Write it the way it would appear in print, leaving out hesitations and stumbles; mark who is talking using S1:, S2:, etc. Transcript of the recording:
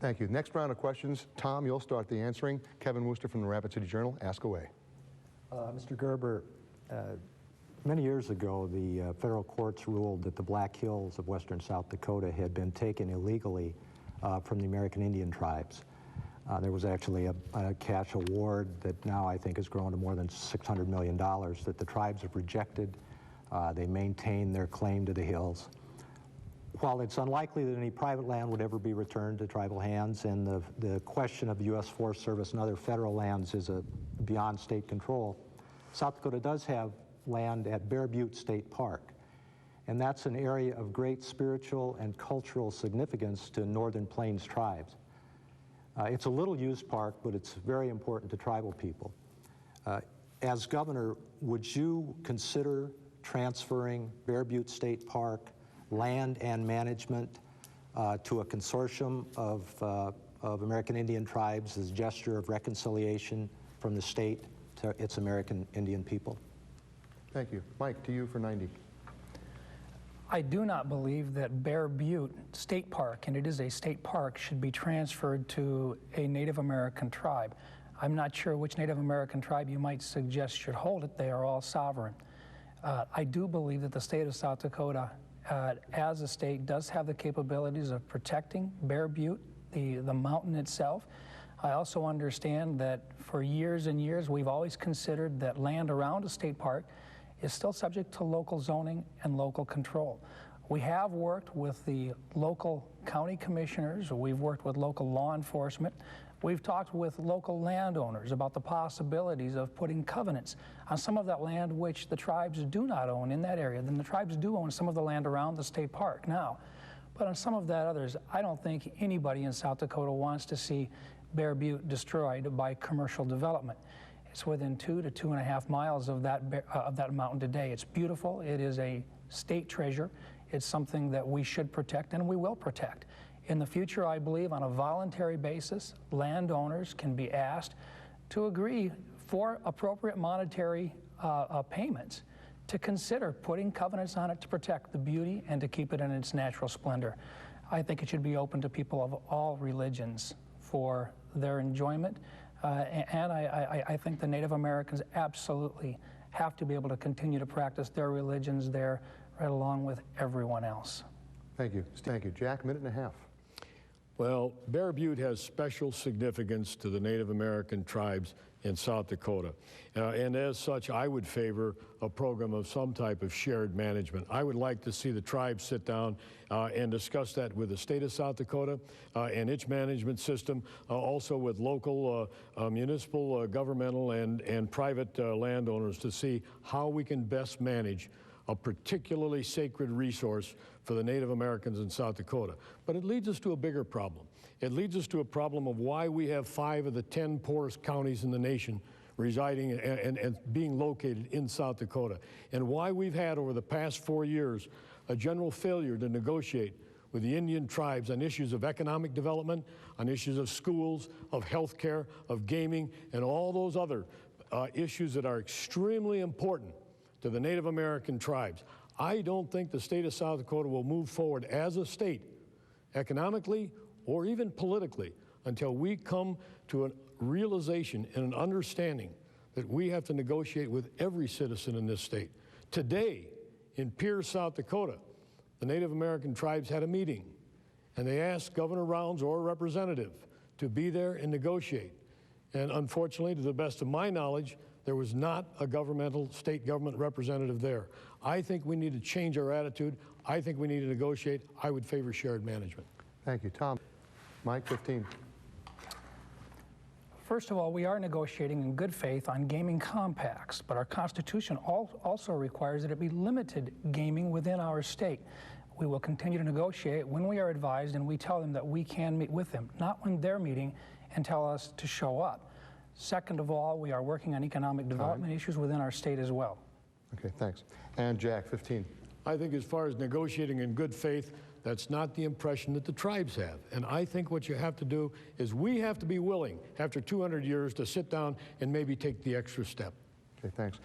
S1: Thank you. Next round of questions. Tom, you'll start the answering. Kevin Wooster from the Rapid City Journal, ask away.
S2: Mr. Gerber, many years ago, the federal courts ruled that the Black Hills of western South Dakota had been taken illegally from the American Indian tribes. There was actually a cash award that now I think has grown to more than $600 million that the tribes have rejected. They maintain their claim to the hills. While it's unlikely that any private land would ever be returned to tribal hands, and the question of the U.S. Forest Service and other federal lands is beyond state control, South Dakota does have land at Bear Butte State Park, and that's an area of great spiritual and cultural significance to Northern Plains tribes. It's a little-used park, but it's very important to tribal people. As governor, would you consider transferring Bear Butte State Park land and management to a consortium of American Indian tribes as a gesture of reconciliation from the state to its American Indian people?
S1: Thank you. Mike, to you for 90.
S3: I do not believe that Bear Butte State Park, and it is a state park, should be transferred to a Native American tribe. I'm not sure which Native American tribe you might suggest should hold it. They are all sovereign. I do believe that the state of South Dakota, as a state, does have the capabilities of protecting Bear Butte, the mountain itself. I also understand that for years and years we've always considered that land around a state park is still subject to local zoning and local control. We have worked with the local county commissioners, we've worked with local law enforcement, we've talked with local landowners about the possibilities of putting covenants on some of that land which the tribes do not own in that area. Then the tribes do own some of the land around the state park now. But on some of that others, I don't think anybody in South Dakota wants to see Bear Butte destroyed by commercial development. It's within 2 to 2.5 miles of that mountain today. It's beautiful. It is a state treasure. It's something that we should protect and we will protect. In the future, I believe, on a voluntary basis, landowners can be asked to agree for appropriate monetary payments to consider putting covenants on it to protect the beauty and to keep it in its natural splendor. I think it should be open to people of all religions for their enjoyment, and I think the Native Americans absolutely have to be able to continue to practice their religions there right along with everyone else.
S1: Thank you. Thank you. Jack, minute and a half.
S4: Well, Bear Butte has special significance to the Native American tribes in South Dakota. And as such, I would favor a program of some type of shared management. I would like to see the tribes sit down and discuss that with the state of South Dakota and its management system, also with local municipal, governmental, and private landowners to see how we can best manage a particularly sacred resource for the Native Americans in South Dakota. But it leads us to a bigger problem. It leads us to a problem of why we have 5 of the 10 poorest counties in the nation residing and being located in South Dakota, and why we've had over the past 4 years a general failure to negotiate with the Indian tribes on issues of economic development, on issues of schools, of health care, of gaming, and all those other issues that are extremely important to the Native American tribes. I don't think the state of South Dakota will move forward as a state, economically or even politically, until we come to a realization and an understanding that we have to negotiate with every citizen in this state. Today, in Pierce, South Dakota, the Native American tribes had a meeting, and they asked Governor Rounds or a representative to be there and negotiate. And unfortunately, to the best of my knowledge, there was not a state government representative there. I think we need to change our attitude. I think we need to negotiate. I would favor shared management.
S1: Thank you. Tom. Mike, 15.
S3: First of all, we are negotiating in good faith on gaming compacts, but our Constitution also requires that it be limited gaming within our state. We will continue to negotiate when we are advised and we tell them that we can meet with them, not when they're meeting and tell us to show up. Second of all, we are working on economic development issues within our state as well.
S1: Okay, thanks. And Jack, 15.
S4: I think as far as negotiating in good faith, that's not the impression that the tribes have. And I think what you have to do is we have to be willing, after 200 years, to sit down and maybe take the extra step.
S1: Okay, thanks.